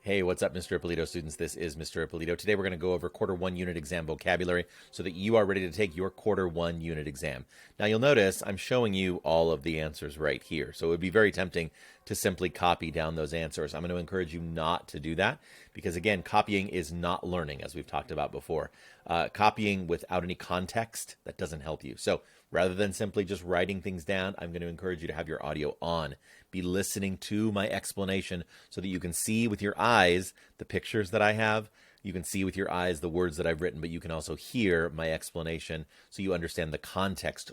Hey, what's up, Mr. Ippolito students? This is Mr. Ippolito. Today we're going to go over quarter one unit exam vocabulary so that you are ready to take your quarter one unit exam. Now you'll notice I'm showing you all of the answers right here. So it would be very tempting to simply copy down those answers. I'm going to encourage you not to do that because, again, copying is not learning, as we've talked about before. Copying without any context, that doesn't help you. So rather than simply just writing things down, I'm going to encourage you to have your audio on. Be listening to my explanation so that you can see with your eyes the pictures that I have. You can see with your eyes the words that I've written, but you can also hear my explanation so you understand the context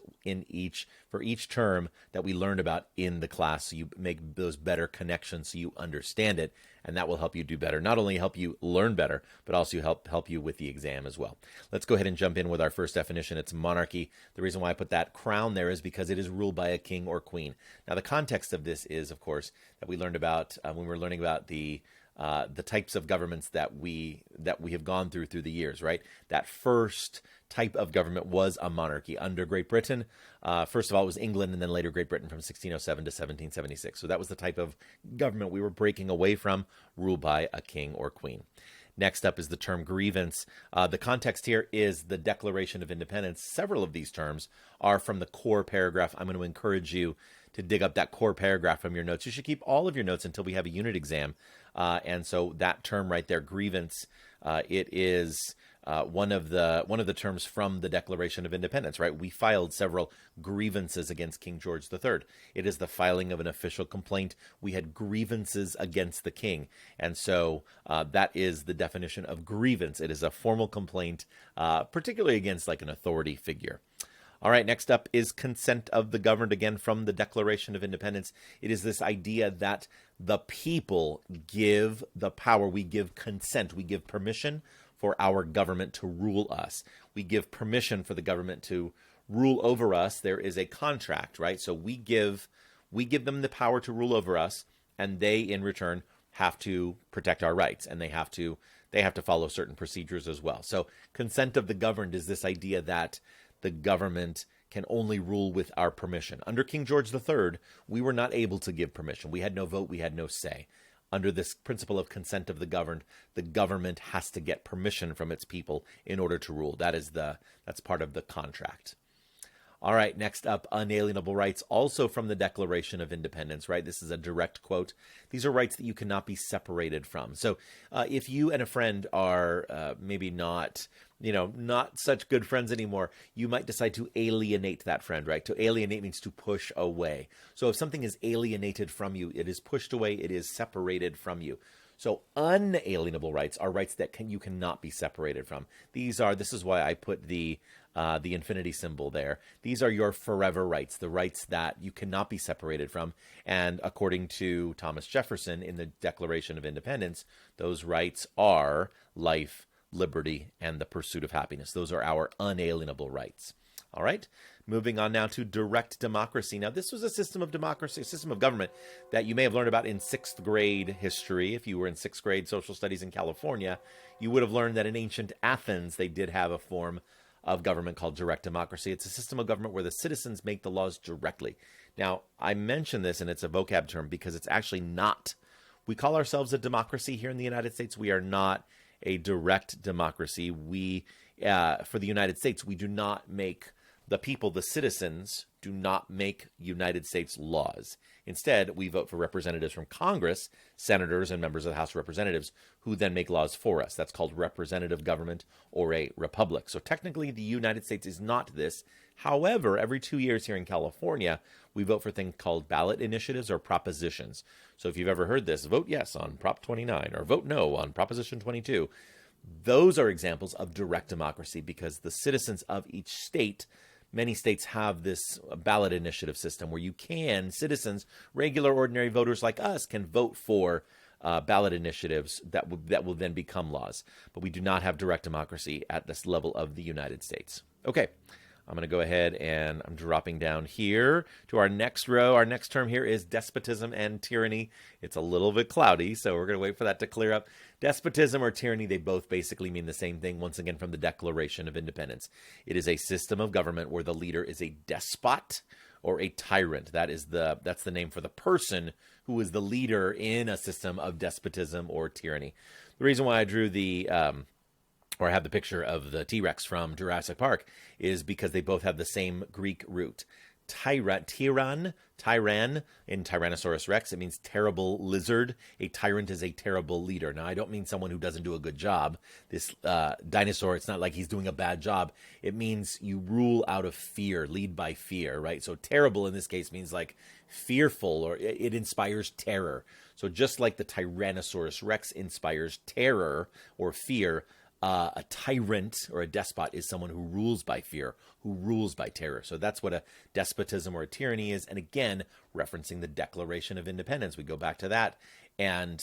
for each term that we learned about in the class, so you make those better connections so you understand it, and that will help you do better. Not only help you learn better, but also help you with the exam as well. Let's go ahead and jump in with our first definition. It's monarchy. The reason why I put that crown there is because it is ruled by a king or queen. Now, the context of this is, of course, that we learned about when we were learning about the types of governments that we have gone through the years, right? That first type of government was a monarchy under Great Britain. First of all, it was England, and then later Great Britain from 1607 to 1776. So that was the type of government we were breaking away from, ruled by a king or queen. Next up is the term grievance. The context here is the Declaration of Independence. Several of these terms are from the core paragraph. I'm going to encourage you to dig up that core paragraph from your notes. You should keep all of your notes until we have a unit exam. And so that term right there, grievance, it is one of the terms from the Declaration of Independence, right? We filed several grievances against King George III. It is the filing of an official complaint. We had grievances against the king. And so that is the definition of grievance. It is a formal complaint, particularly against like an authority figure. All right, next up is consent of the governed, again from the Declaration of Independence. It is this idea that the people give the power, we give consent, we give permission for our government to rule us. We give permission for the government to rule over us. There is a contract, right? So we give them the power to rule over us, and they in return have to protect our rights, and they have to follow certain procedures as well. So consent of the governed is this idea that the government can only rule with our permission. Under King George III, we were not able to give permission. We had no vote, we had no say. Under this principle of consent of the governed, the government has to get permission from its people in order to rule. That's part of the contract. All right, next up, unalienable rights, also from the Declaration of Independence, right? This is a direct quote. These are rights that you cannot be separated from. So if you and a friend are maybe not such good friends anymore, you might decide to alienate that friend, right? To alienate means to push away. So if something is alienated from you, it is pushed away, it is separated from you. So unalienable rights are rights that you cannot be separated from. This is why I put the infinity symbol there. These are your forever rights, the rights that you cannot be separated from. And according to Thomas Jefferson in the Declaration of Independence, those rights are life, liberty, and the pursuit of happiness. Those are our unalienable rights. All right, moving on now to direct democracy. Now, this was a system of democracy, a system of government that you may have learned about in sixth grade history. If you were in sixth grade social studies in California, you would have learned that in ancient Athens, they did have a form of government called direct democracy. It's a system of government where the citizens make the laws directly. Now, I mention this, and it's a vocab term because it's actually not. We call ourselves a democracy here in the United States. We are not a direct democracy. For the United States, we do not make the people, the citizens, do not make United States laws. Instead, we vote for representatives from Congress, senators, and members of the House of Representatives, who then make laws for us. That's called representative government or a republic. So technically, the United States is not this. However, every 2 years here in California, we vote for things called ballot initiatives or propositions. So if you've ever heard this, vote yes on Prop 29 or vote no on Proposition 22. Those are examples of direct democracy because the citizens of each state, many states have this ballot initiative system where citizens, regular ordinary voters like us, can vote for ballot initiatives that will then become laws. But we do not have direct democracy at this level of the United States. Okay, I'm going to go ahead and I'm dropping down here to our next row. Our next term here is despotism and tyranny. It's a little bit cloudy, so we're going to wait for that to clear up. Despotism or tyranny, they both basically mean the same thing, once again from the Declaration of Independence. It is a system of government where the leader is a despot or a tyrant. That's the name for the person who was the leader in a system of despotism or tyranny. The reason why I drew or have the picture of the T-Rex from Jurassic Park is because they both have the same Greek root. Tyran in Tyrannosaurus rex, it means terrible lizard. A tyrant is a terrible leader. Now, I don't mean someone who doesn't do a good job. This dinosaur, it's not like he's doing a bad job. It means you rule out of fear, lead by fear, right? So terrible in this case means like fearful, or it inspires terror. So just like the Tyrannosaurus rex inspires terror or fear, a tyrant or a despot is someone who rules by fear, who rules by terror. So that's what a despotism or a tyranny is. And again, referencing the Declaration of Independence, we go back to that. And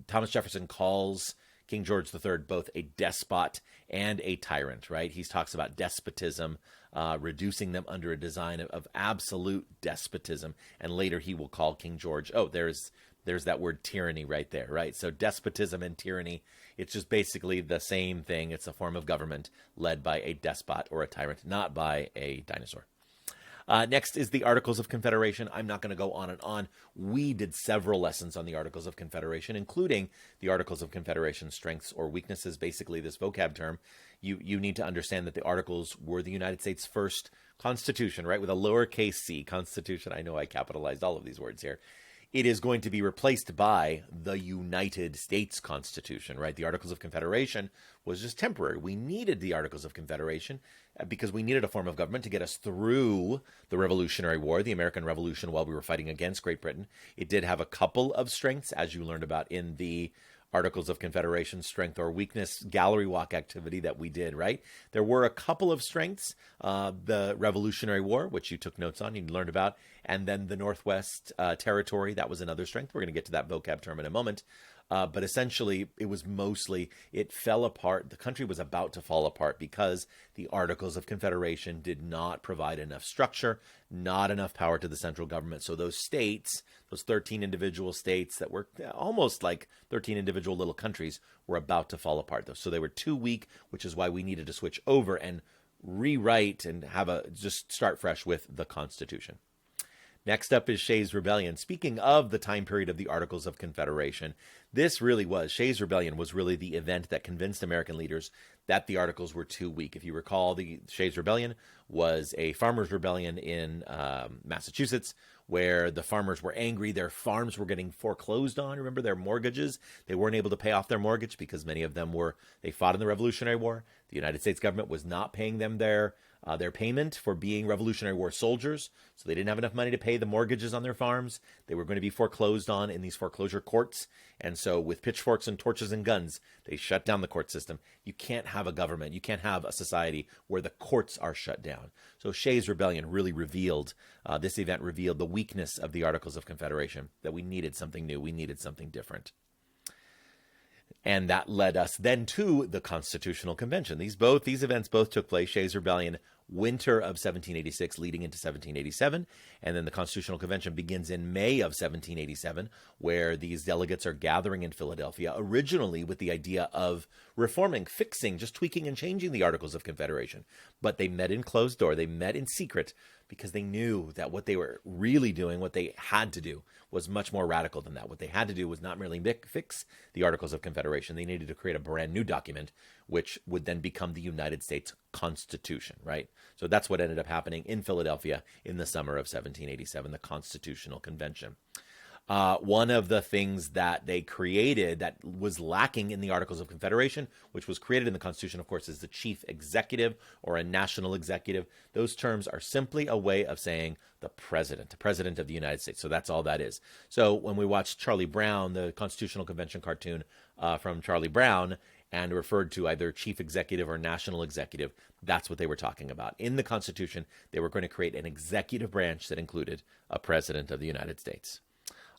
Thomas Jefferson calls King George III both a despot and a tyrant, right? He talks about despotism, reducing them under a design of absolute despotism. And later he will call King George, there's that word tyranny right there, right? So despotism and tyranny, it's just basically the same thing. It's a form of government led by a despot or a tyrant, not by a dinosaur. Next is the Articles of Confederation. I'm not going to go on and on. We did several lessons on the Articles of Confederation, including the Articles of Confederation strengths or weaknesses, basically this vocab term. You need to understand that the Articles were the United States' first constitution, right? With a lowercase c, constitution. I know I capitalized all of these words here. It is going to be replaced by the United States Constitution, right? The Articles of Confederation was just temporary. We needed the Articles of Confederation because we needed a form of government to get us through the Revolutionary War, the American Revolution, while we were fighting against Great Britain. It did have a couple of strengths, as you learned about in the Articles of Confederation strength or weakness gallery walk activity that we did, right? There were a couple of strengths, the Revolutionary War, which you took notes on, you learned about, and then the Northwest Territory, that was another strength. We're going to get to that vocab term in a moment. But essentially, it fell apart. The country was about to fall apart because the Articles of Confederation did not provide enough structure, not enough power to the central government. So those states, those 13 individual states that were almost like 13 individual little countries, were about to fall apart. So they were too weak, which is why we needed to switch over and rewrite and just start fresh with the Constitution. Next up is Shays Rebellion. Speaking of the time period of the Articles of Confederation, Shays Rebellion was really the event that convinced American leaders that the Articles were too weak. If you recall, the Shays Rebellion was a farmers' rebellion in Massachusetts, where the farmers were angry. Their farms were getting foreclosed on. Remember, their mortgages? They weren't able to pay off their mortgage because many of them they fought in the Revolutionary War. The United States government was not paying them their payment for being Revolutionary War soldiers, so they didn't have enough money to pay the mortgages on their farms. They were going to be foreclosed on in these foreclosure courts, and so with pitchforks and torches and guns, they shut down the court system. You can't have a government, you can't have a society where the courts are shut down. So Shays Rebellion really this event revealed the weakness of the Articles of Confederation, that we needed something new, we needed something different. And that led us then to the Constitutional Convention. These events both took place. Shays Rebellion, winter of 1786, leading into 1787. And then the Constitutional Convention begins in May of 1787, where these delegates are gathering in Philadelphia, originally with the idea of reforming, fixing, just tweaking and changing the Articles of Confederation. But they met in closed door. They met in secret because they knew that what they were really doing, what they had to do, was much more radical than that. What they had to do was not merely fix the Articles of Confederation. They needed to create a brand new document, which would then become the United States Constitution, right? So that's what ended up happening in Philadelphia in the summer of 1787, the Constitutional Convention. One of the things that they created that was lacking in the Articles of Confederation, which was created in the Constitution, of course, is the chief executive or a national executive. Those terms are simply a way of saying the president of the United States. So that's all that is. So when we watched Charlie Brown, the Constitutional Convention cartoon from Charlie Brown, and referred to either chief executive or national executive, that's what they were talking about. In the Constitution, they were going to create an executive branch that included a president of the United States.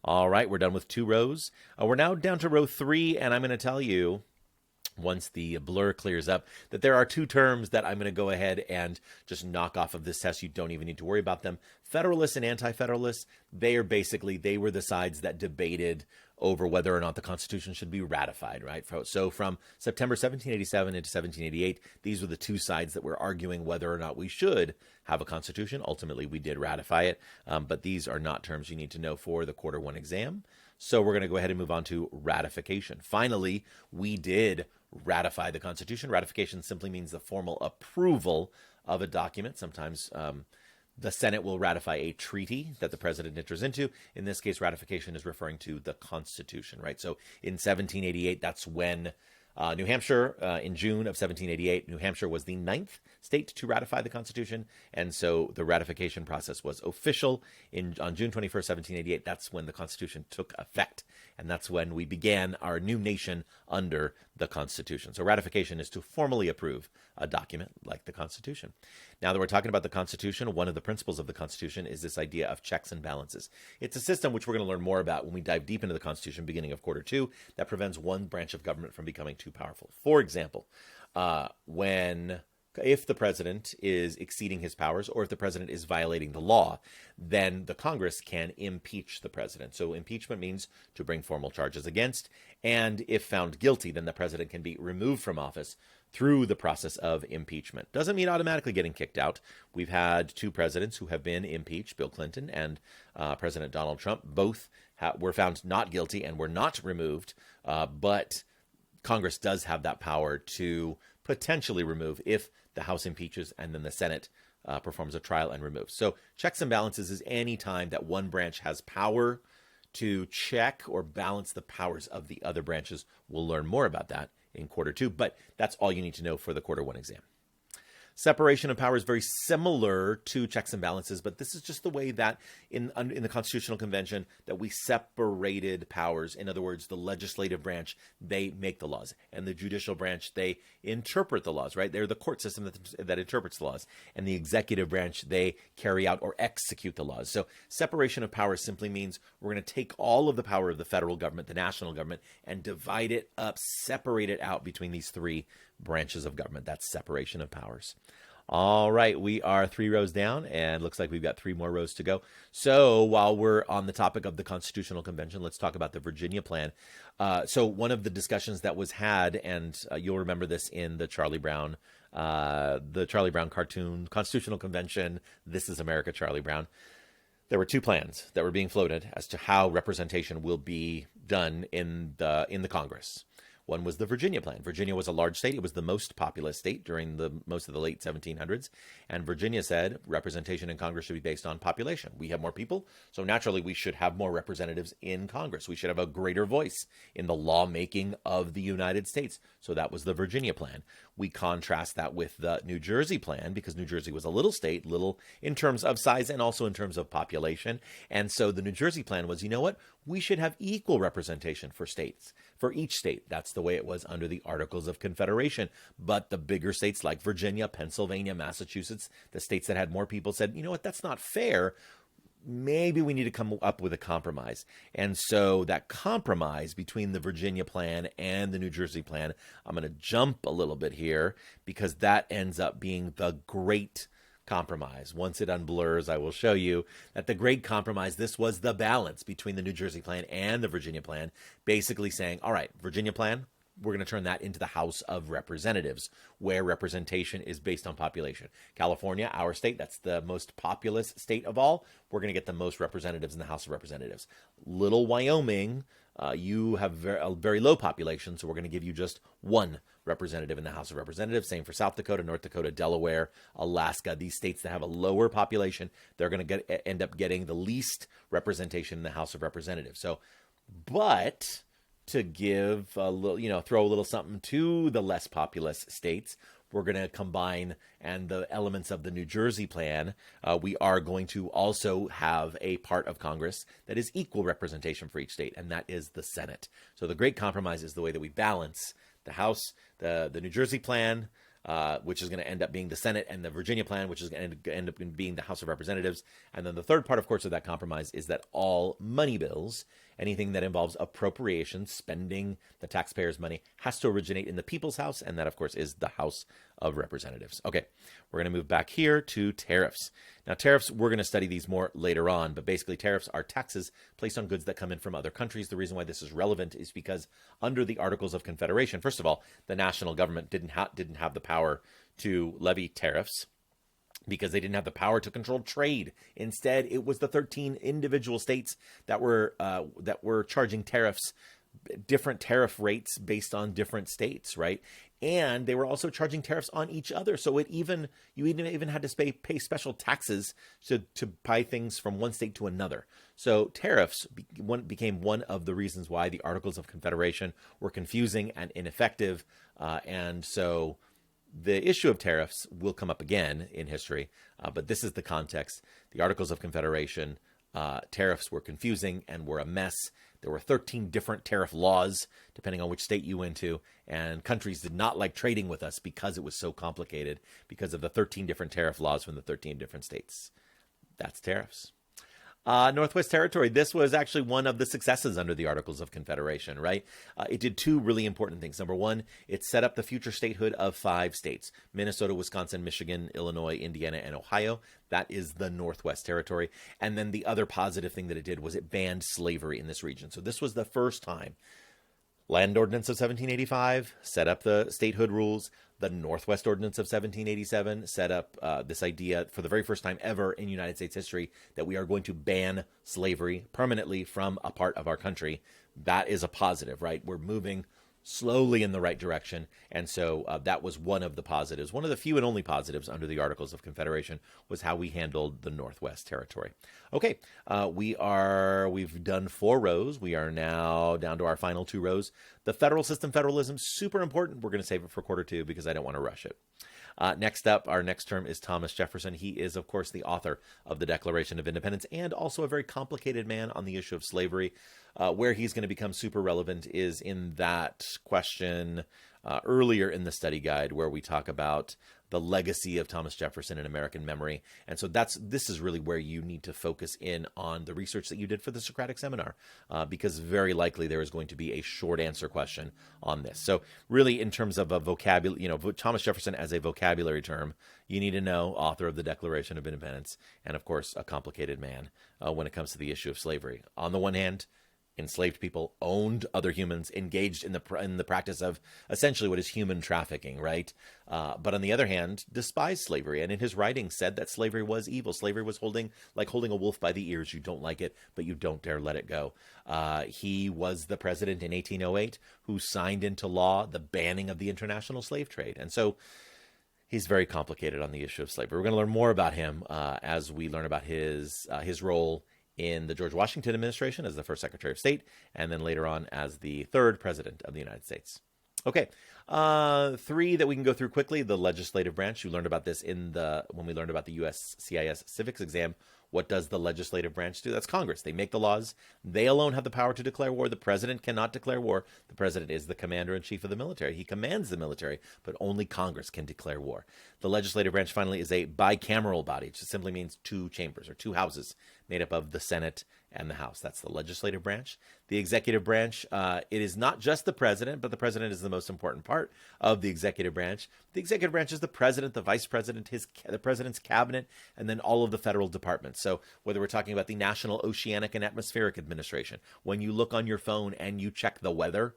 All right, we're done with 2 rows. We're now down to row 3, and I'm going to tell you, once the blur clears up, that there are 2 terms that I'm going to go ahead and just knock off of this test. You don't even need to worry about them. Federalists and anti-Federalists, they were the sides that debated over whether or not the Constitution should be ratified, right? So from September 1787 into 1788, these were the two sides that were arguing whether or not we should have a Constitution. Ultimately, we did ratify it, but these are not terms you need to know for the quarter one exam. So we're going to go ahead and move on to ratification. Finally, we did ratify the Constitution. Ratification simply means the formal approval of a document. Sometimes the Senate will ratify a treaty that the president enters into. In this case, ratification is referring to the Constitution, right? So in 1788, that's when New Hampshire, in June of 1788, New Hampshire was the 9th state to ratify the Constitution. And so the ratification process was official on June 21st, 1788. That's when the Constitution took effect. And that's when we began our new nation under the Constitution. So ratification is to formally approve a document like the Constitution. Now that we're talking about the Constitution, one of the principles of the Constitution is this idea of checks and balances. It's a system which we're going to learn more about when we dive deep into the Constitution beginning of quarter two that prevents one branch of government from becoming too powerful. For example, if the president is exceeding his powers or if the president is violating the law, then the Congress can impeach the president. So impeachment means to bring formal charges against, and if found guilty, then the president can be removed from office through the process of impeachment. Doesn't mean automatically getting kicked out. We've had two presidents who have been impeached, Bill Clinton and President Donald Trump. Both were found not guilty and were not removed, but Congress does have that power to potentially remove if the House impeaches and then the Senate performs a trial and removes. So checks and balances is any time that one branch has power to check or balance the powers of the other branches. We'll learn more about that in quarter two, but that's all you need to know for the quarter one exam. Separation of power is very similar to checks and balances, but this is just the way that in the Constitutional Convention that we separated powers. In other words, the legislative branch, they make the laws, and the judicial branch, they interpret the laws, right? They're the court system that interprets the laws, and the executive branch, they carry out or execute the laws. So separation of power simply means we're going to take all of the power of the federal government, the national government, and divide it up, separate it out between these three branches of government. That's separation of powers. All right, we are 3 rows down, and looks like we've got 3 more rows to go. So while we're on the topic of the Constitutional Convention, let's talk about the Virginia Plan. So one of the discussions that was had, and you'll remember this in the Charlie Brown cartoon, Constitutional Convention, This is America, Charlie Brown. There were 2 plans that were being floated as to how representation will be done in the Congress. One was the Virginia Plan. Virginia was a large state. It was the most populous state during most of the late 1700s. And Virginia said representation in Congress should be based on population. We have more people, so naturally we should have more representatives in Congress. We should have a greater voice in the lawmaking of the United States. So that was the Virginia Plan. We contrast that with the New Jersey Plan because New Jersey was a little state, little in terms of size and also in terms of population. And so the New Jersey Plan was, you know what? We should have equal representation for states, for each state. That's the way it was under the Articles of Confederation. But the bigger states like Virginia, Pennsylvania, Massachusetts, the states that had more people said, you know what, that's not fair. Maybe we need to come up with a compromise. And so that compromise between the Virginia Plan and the New Jersey Plan, I'm going to jump a little bit here because that ends up being the Great Compromise. Once it unblurs, I will show you that the Great Compromise, this was the balance between the New Jersey Plan and the Virginia Plan, basically saying, all right, Virginia Plan, we're going to turn that into the House of Representatives, where representation is based on population. California, our state, that's the most populous state of all. We're going to get the most representatives in the House of Representatives. Little Wyoming, you have a very low population, so we're going to give you just 1 representative in the House of Representatives. Same for South Dakota, North Dakota, Delaware, Alaska. These states that have a lower population, they're going to end up getting the least representation in the House of Representatives. So, but to give a little, throw a little something to the less populous states, we're going to combine and the elements of the New Jersey Plan. We are going to also have a part of Congress that is equal representation for each state, and that is the Senate. So the Great Compromise is the way that we balance the House, the New Jersey Plan, which is going to end up being the Senate, and the Virginia Plan, which is going to end up being the House of Representatives. And then the third part, of course, of that compromise is that all money bills Anything that involves appropriation, spending the taxpayers' money, has to originate in the people's house, and that, of course, is the House of Representatives. Okay, we're going to move back here to tariffs. Now, tariffs, we're going to study these more later on, but basically tariffs are taxes placed on goods that come in from other countries. The reason why this is relevant is because under the Articles of Confederation, first of all, the national government didn't have the power to levy tariffs, because they didn't have the power to control trade. Instead, it was the 13 individual states that were charging tariffs, different tariff rates based on different states, right? And they were also charging tariffs on each other. So you even had to pay special taxes to buy things from one state to another. So tariffs became one of the reasons why the Articles of Confederation were confusing and ineffective. And so the issue of tariffs will come up again in history, but this is the context. The Articles of Confederation, tariffs were confusing and were a mess. There were 13 different tariff laws, depending on which state you went to, and countries did not like trading with us because it was so complicated, because of the 13 different tariff laws from the 13 different states. That's tariffs. Northwest Territory, this was actually one of the successes under the Articles of Confederation, right? It did two really important things. Number one, it set up the future statehood of 5 states: Minnesota, Wisconsin, Michigan, Illinois, Indiana, and Ohio. That is the Northwest Territory. And then the other positive thing that it did was it banned slavery in this region. So this was the first time. Land Ordinance of 1785 set up the statehood rules. The Northwest Ordinance of 1787 set up this idea for the very first time ever in United States history that we are going to ban slavery permanently from a part of our country. That is a positive, right? We're moving slowly in the right direction. And so that was one of the positives. One of the few and only positives under the Articles of Confederation was how we handled the Northwest Territory. Okay, we've done 4 rows. We are now down to our final 2 rows. The federal system, federalism, super important. We're going to save it for quarter 2 because I don't want to rush it. Next up, our next term is Thomas Jefferson. He is, of course, the author of the Declaration of Independence and also a very complicated man on the issue of slavery. Where he's going to become super relevant is in that question earlier in the study guide, where we talk about the legacy of Thomas Jefferson in American memory. And so this is really where you need to focus in on the research that you did for the Socratic seminar, because very likely there is going to be a short answer question on this. So really, in terms of a vocabulary, Thomas Jefferson as a vocabulary term, you need to know author of the Declaration of Independence, and of course, a complicated man when it comes to the issue of slavery. On the one hand, enslaved people owned other humans, engaged in the practice of essentially what is human trafficking, right? But on the other hand, despised slavery, and in his writings said that slavery was evil. Slavery was holding a wolf by the ears. You don't like it, but you don't dare let it go. He was the president in 1808 who signed into law the banning of the international slave trade. And so he's very complicated on the issue of slavery. We're going to learn more about him as we learn about his role in the George Washington administration as the first Secretary of State, and then later on as the 3rd President of the United States. Okay, 3 that we can go through quickly. The legislative branch. You learned about this when we learned about the USCIS civics exam. What does the legislative branch do? That's Congress. They make the laws. They alone have the power to declare war. The president cannot declare war. The president is the commander-in-chief of the military. He commands the military, but only Congress can declare war. The legislative branch, finally, is a bicameral body. It just simply means 2 chambers or 2 houses made up of the Senate and the House. That's the legislative branch. The executive branch, it is not just the president, but the president is the most important part of the executive branch. The executive branch is the president, the vice president, the president's cabinet, and then all of the federal departments. So whether we're talking about the National Oceanic and Atmospheric Administration, when you look on your phone and you check the weather,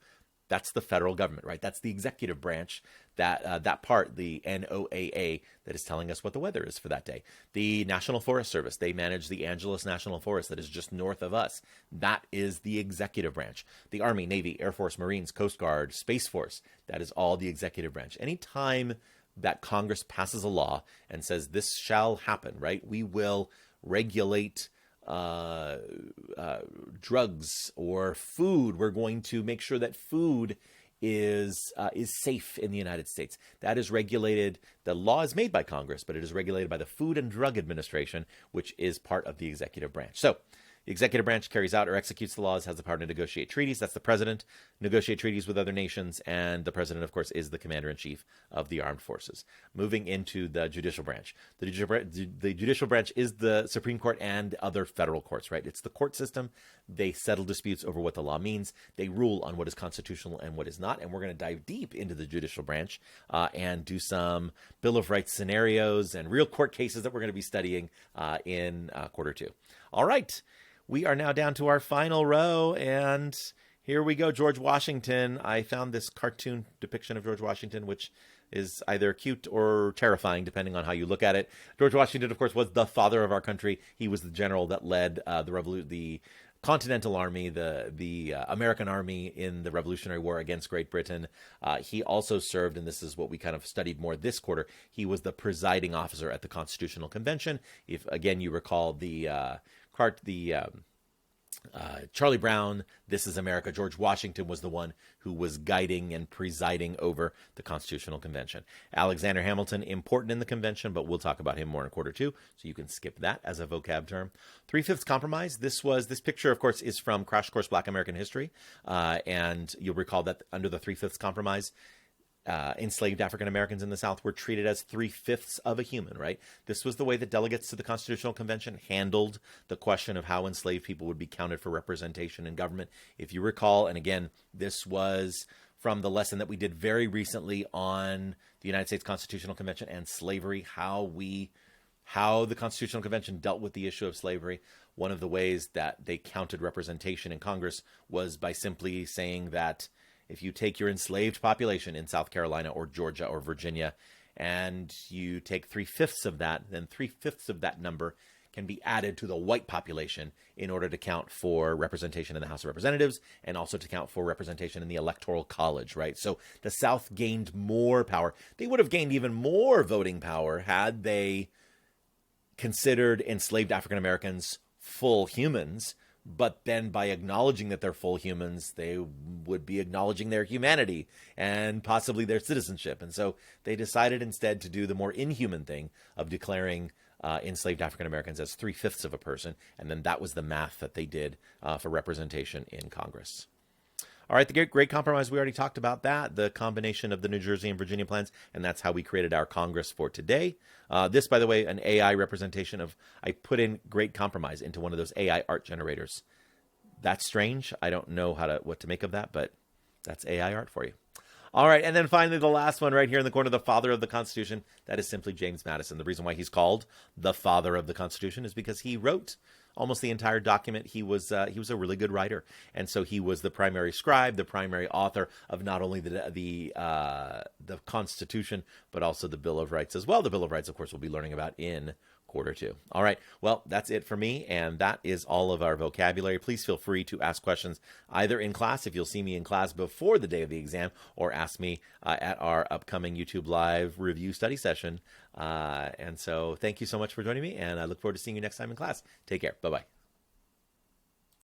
that's the federal government, right? That's the executive branch, that part, the NOAA, that is telling us what the weather is for that day. The National Forest Service, they manage the Angeles National Forest that is just north of us. That is the executive branch. The Army, Navy, Air Force, Marines, Coast Guard, Space Force, that is all the executive branch. Anytime that Congress passes a law and says this shall happen, right? We will regulate drugs or food. We're going to make sure that food is safe in the United States. That is regulated. The law is made by Congress, but it is regulated by the Food and Drug Administration, which is part of the executive branch. So The executive branch carries out or executes the laws, has the power to negotiate treaties. That's the president, negotiate treaties with other nations, and the president, of course, is the commander-in-chief of the armed forces. Moving into the judicial branch. The judicial branch is the Supreme Court and other federal courts, right? It's the court system. They settle disputes over what the law means. They rule on what is constitutional and what is not. And we're going to dive deep into the judicial branch and do some Bill of Rights scenarios and real court cases that we're going to be studying in quarter two. All right. We are now down to our final row, and here we go. George Washington. I found this cartoon depiction of George Washington, which is either cute or terrifying, depending on how you look at it. George Washington, of course, was the father of our country. He was the general that led the Continental Army, the American Army in the Revolutionary War against Great Britain. He also served, and this is what we kind of studied more this quarter, he was the presiding officer at the Constitutional Convention. If, again, you recall Charlie Brown, This is America, George Washington was the one who was guiding and presiding over the Constitutional Convention. Alexander Hamilton, important in the convention, but we'll talk about him more in quarter two, so you can skip that as a vocab term. Three-fifths compromise. This picture, of course, is from Crash Course Black American History, and you'll recall that under the three-fifths compromise, enslaved African Americans in the South were treated as three-fifths of a human, right? This was the way that delegates to the Constitutional Convention handled the question of how enslaved people would be counted for representation in government. If you recall, and again, this was from the lesson that we did very recently on the United States Constitutional Convention and slavery, how the Constitutional Convention dealt with the issue of slavery. One of the ways that they counted representation in Congress was by simply saying that if you take your enslaved population in South Carolina or Georgia or Virginia and you take three-fifths of that, then three-fifths of that number can be added to the white population in order to count for representation in the House of Representatives and also to count for representation in the Electoral College, right? So the South gained more power. They would have gained even more voting power had they considered enslaved African Americans full humans. But then by acknowledging that they're full humans, they would be acknowledging their humanity and possibly their citizenship. And so they decided instead to do the more inhuman thing of declaring enslaved African Americans as three-fifths of a person. And then that was the math that they did for representation in Congress. All right, the Great Compromise, we already talked about that, the combination of the New Jersey and Virginia plans, and that's how we created our Congress for today. This, by the way, an AI representation of, I put in Great Compromise into one of those AI art generators. That's strange. I don't know what to make of that, but that's AI art for you. All right, and then finally the last one right here in the corner, the father of the Constitution, that is simply James Madison. The reason why he's called the father of the Constitution is because he wrote almost the entire document. He was a really good writer, and so he was the primary scribe, the primary author of not only the Constitution, but also the Bill of Rights as well. The Bill of Rights, of course, we'll be learning about in quarter two. All right, well, that's it for me, and that is all of our vocabulary. Please feel free to ask questions either in class, if you'll see me in class before the day of the exam, or ask me at our upcoming YouTube Live review study session. And so thank you so much for joining me, and I look forward to seeing you next time in class. Take care. Bye-bye.